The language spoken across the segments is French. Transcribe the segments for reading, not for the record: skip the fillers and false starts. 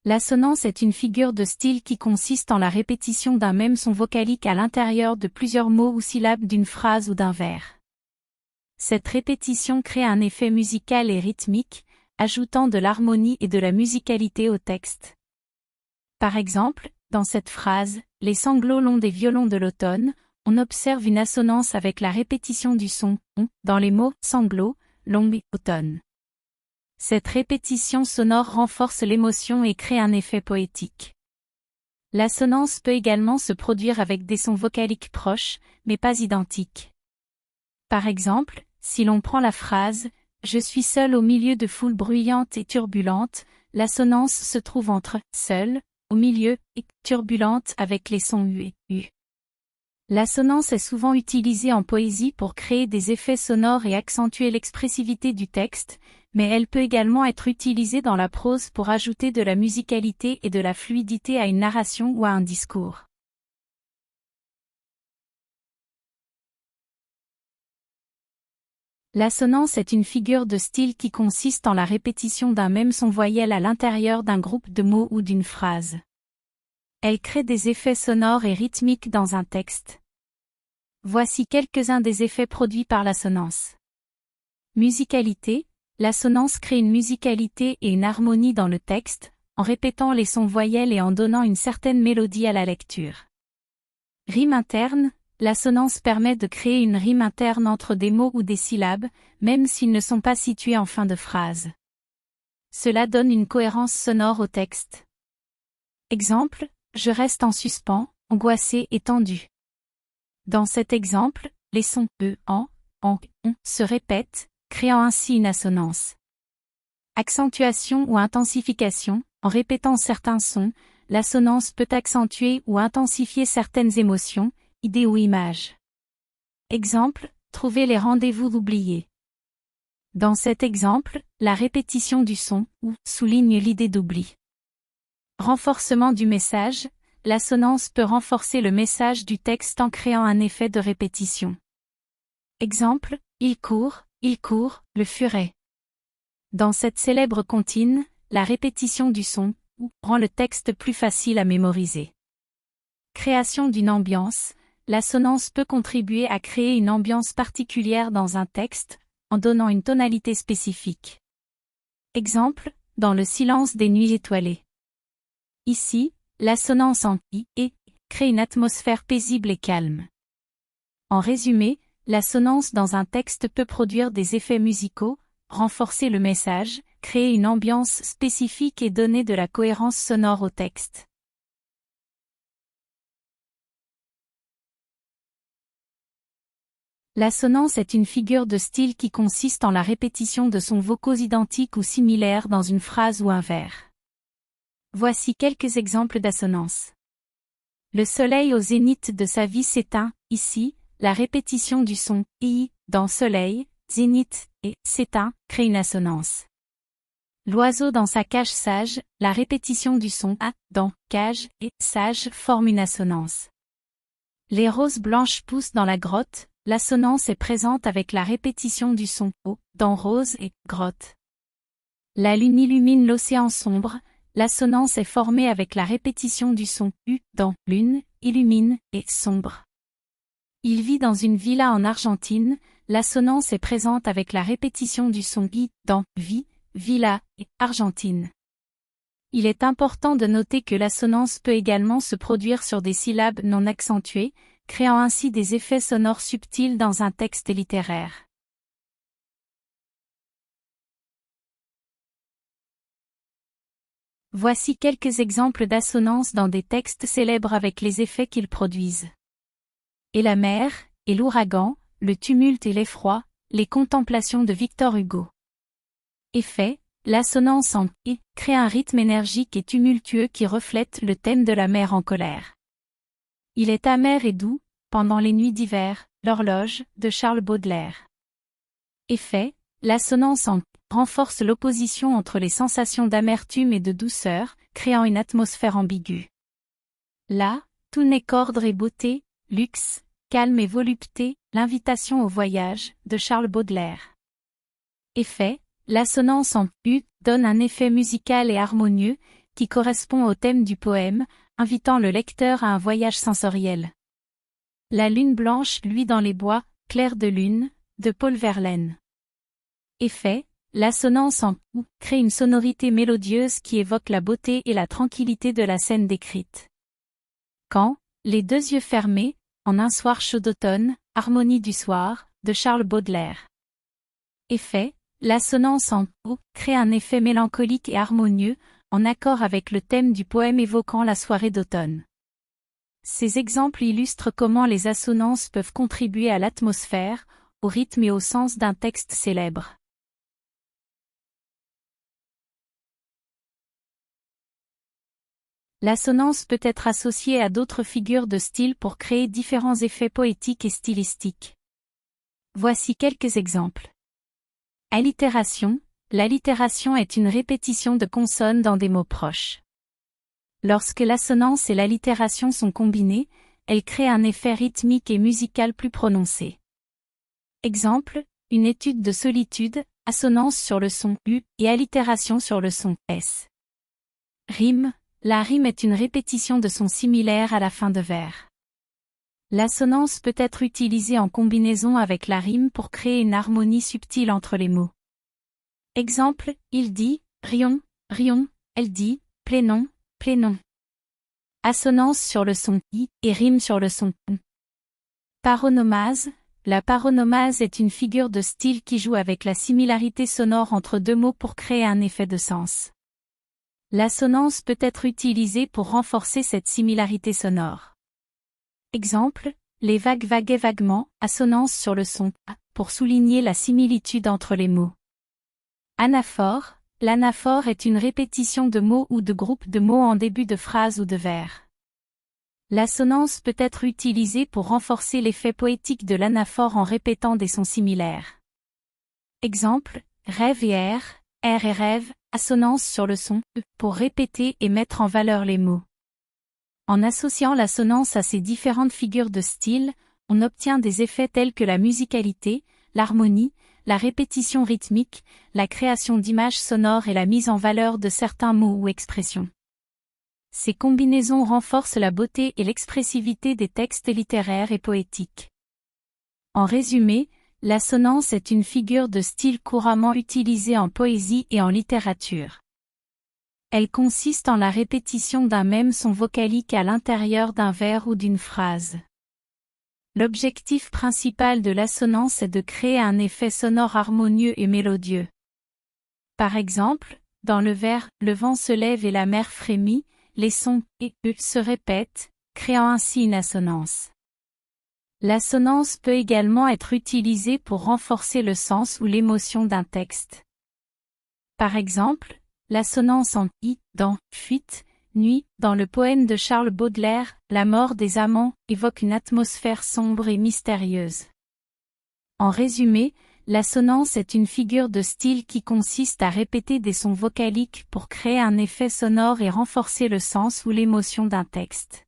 L'assonance est une figure de style qui consiste en la répétition d'un même son vocalique à l'intérieur de plusieurs mots ou syllabes d'une phrase ou d'un vers. Cette répétition crée un effet musical et rythmique, ajoutant de l'harmonie et de la musicalité au texte. Par exemple, dans cette phrase, « Les sanglots longs des violons de l'automne », on observe une assonance avec la répétition du son « on » dans les mots « sanglots »,« long » et « automne ». Cette répétition sonore renforce l'émotion et crée un effet poétique. L'assonance peut également se produire avec des sons vocaliques proches, mais pas identiques. Par exemple, si l'on prend la phrase « Je suis seul au milieu de foules bruyantes et turbulentes », l'assonance se trouve entre « seul », au milieu, et « turbulente » avec les sons U et U. L'assonance est souvent utilisée en poésie pour créer des effets sonores et accentuer l'expressivité du texte, mais elle peut également être utilisée dans la prose pour ajouter de la musicalité et de la fluidité à une narration ou à un discours. L'assonance est une figure de style qui consiste en la répétition d'un même son voyelle à l'intérieur d'un groupe de mots ou d'une phrase. Elle crée des effets sonores et rythmiques dans un texte. Voici quelques-uns des effets produits par l'assonance. Musicalité. L'assonance crée une musicalité et une harmonie dans le texte, en répétant les sons voyelles et en donnant une certaine mélodie à la lecture. Rime interne. L'assonance permet de créer une rime interne entre des mots ou des syllabes, même s'ils ne sont pas situés en fin de phrase. Cela donne une cohérence sonore au texte. Exemple, je reste en suspens, angoissé et tendu. Dans cet exemple, les sons e, en, on se répètent, créant ainsi une assonance. Accentuation ou intensification, en répétant certains sons, l'assonance peut accentuer ou intensifier certaines émotions, idées ou images. Exemple, trouver les rendez-vous oubliés. Dans cet exemple, la répétition du son ou souligne l'idée d'oubli. Renforcement du message, l'assonance peut renforcer le message du texte en créant un effet de répétition. Exemple, il court, le furet. Dans cette célèbre comptine, la répétition du son ou rend le texte plus facile à mémoriser. Création d'une ambiance, l'assonance peut contribuer à créer une ambiance particulière dans un texte, en donnant une tonalité spécifique. Exemple, dans le silence des nuits étoilées. Ici, l'assonance en i et crée une atmosphère paisible et calme. En résumé, l'assonance dans un texte peut produire des effets musicaux, renforcer le message, créer une ambiance spécifique et donner de la cohérence sonore au texte. L'assonance est une figure de style qui consiste en la répétition de sons vocaux identiques ou similaires dans une phrase ou un vers. Voici quelques exemples d'assonance. Le soleil au zénith de sa vie s'éteint, ici, la répétition du son « i » dans soleil, zénith et s'éteint crée une assonance. L'oiseau dans sa cage sage, la répétition du son « a » dans cage et sage forme une assonance. Les roses blanches poussent dans la grotte, l'assonance est présente avec la répétition du son « o » dans rose et grotte. La lune illumine l'océan sombre, l'assonance est formée avec la répétition du son « u » dans lune, illumine et sombre. Il vit dans une villa en Argentine, l'assonance est présente avec la répétition du son « i » dans vie, villa et Argentine. Il est important de noter que l'assonance peut également se produire sur des syllabes non accentuées, créant ainsi des effets sonores subtils dans un texte littéraire. Voici quelques exemples d'assonance dans des textes célèbres avec les effets qu'ils produisent. Et la mer, et l'ouragan, le tumulte et l'effroi, les contemplations de Victor Hugo. Effet, l'assonance en « et » crée un rythme énergique et tumultueux qui reflète le thème de la mer en colère. Il est amer et doux, pendant les nuits d'hiver, l'horloge, de Charles Baudelaire. Effet, l'assonance en « renforce l'opposition entre les sensations d'amertume et de douceur, créant une atmosphère ambiguë. Là, tout n'est qu'ordre et beauté, luxe, calme et volupté, l'invitation au voyage, de Charles Baudelaire. Effet, l'assonance en « u » donne un effet musical et harmonieux, qui correspond au thème du poème, invitant le lecteur à un voyage sensoriel. La lune blanche luit dans les bois, clair de lune, de Paul Verlaine. Effet, l'assonance en « ou » crée une sonorité mélodieuse qui évoque la beauté et la tranquillité de la scène décrite. Quand, les deux yeux fermés, en un soir chaud d'automne, harmonie du soir, de Charles Baudelaire. Effet, l'assonance en « ou » crée un effet mélancolique et harmonieux, en accord avec le thème du poème évoquant la soirée d'automne. Ces exemples illustrent comment les assonances peuvent contribuer à l'atmosphère, au rythme et au sens d'un texte célèbre. L'assonance peut être associée à d'autres figures de style pour créer différents effets poétiques et stylistiques. Voici quelques exemples. Allitération. L'allitération est une répétition de consonnes dans des mots proches. Lorsque l'assonance et l'allitération sont combinées, elles créent un effet rythmique et musical plus prononcé. Exemple, une étude de solitude, assonance sur le son U et allitération sur le son S. Rime. La rime est une répétition de sons similaires à la fin de vers. L'assonance peut être utilisée en combinaison avec la rime pour créer une harmonie subtile entre les mots. Exemple, il dit, rions, rions, elle dit, plénon, plénon. Assonance sur le son I et rime sur le son N. Paronomase. La paronomase est une figure de style qui joue avec la similarité sonore entre deux mots pour créer un effet de sens. L'assonance peut être utilisée pour renforcer cette similarité sonore. Exemple, les vagues vaguaient vaguement, assonance sur le son A, pour souligner la similitude entre les mots. Anaphore. L'anaphore est une répétition de mots ou de groupes de mots en début de phrase ou de vers. L'assonance peut être utilisée pour renforcer l'effet poétique de l'anaphore en répétant des sons similaires. Exemple, rêve et R et rêve, assonance sur le son E, pour répéter et mettre en valeur les mots. En associant l'assonance à ces différentes figures de style, on obtient des effets tels que la musicalité, l'harmonie, la répétition rythmique, la création d'images sonores et la mise en valeur de certains mots ou expressions. Ces combinaisons renforcent la beauté et l'expressivité des textes littéraires et poétiques. En résumé, l'assonance est une figure de style couramment utilisée en poésie et en littérature. Elle consiste en la répétition d'un même son vocalique à l'intérieur d'un vers ou d'une phrase. L'objectif principal de l'assonance est de créer un effet sonore harmonieux et mélodieux. Par exemple, dans le vers « Le vent se lève et la mer frémit », les sons « et » se répètent, créant ainsi une assonance. L'assonance peut également être utilisée pour renforcer le sens ou l'émotion d'un texte. Par exemple, l'assonance en « i » dans « fuite », nuit, dans le poème de Charles Baudelaire, La mort des amants, évoque une atmosphère sombre et mystérieuse. En résumé, l'assonance est une figure de style qui consiste à répéter des sons vocaliques pour créer un effet sonore et renforcer le sens ou l'émotion d'un texte.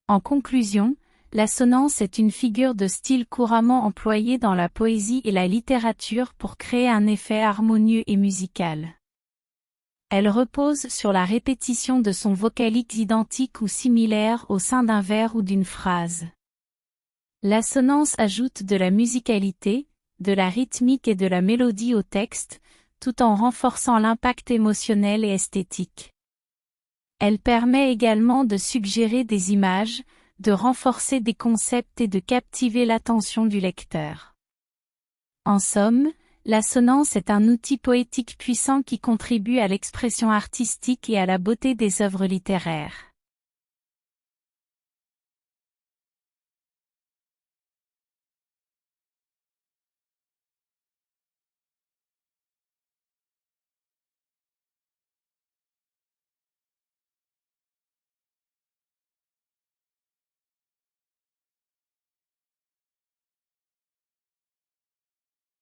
En conclusion, l'assonance est une figure de style couramment employée dans la poésie et la littérature pour créer un effet harmonieux et musical. Elle repose sur la répétition de sons vocaliques identiques ou similaires au sein d'un vers ou d'une phrase. L'assonance ajoute de la musicalité, de la rythmique et de la mélodie au texte, tout en renforçant l'impact émotionnel et esthétique. Elle permet également de suggérer des images, de renforcer des concepts et de captiver l'attention du lecteur. En somme, l'assonance est un outil poétique puissant qui contribue à l'expression artistique et à la beauté des œuvres littéraires.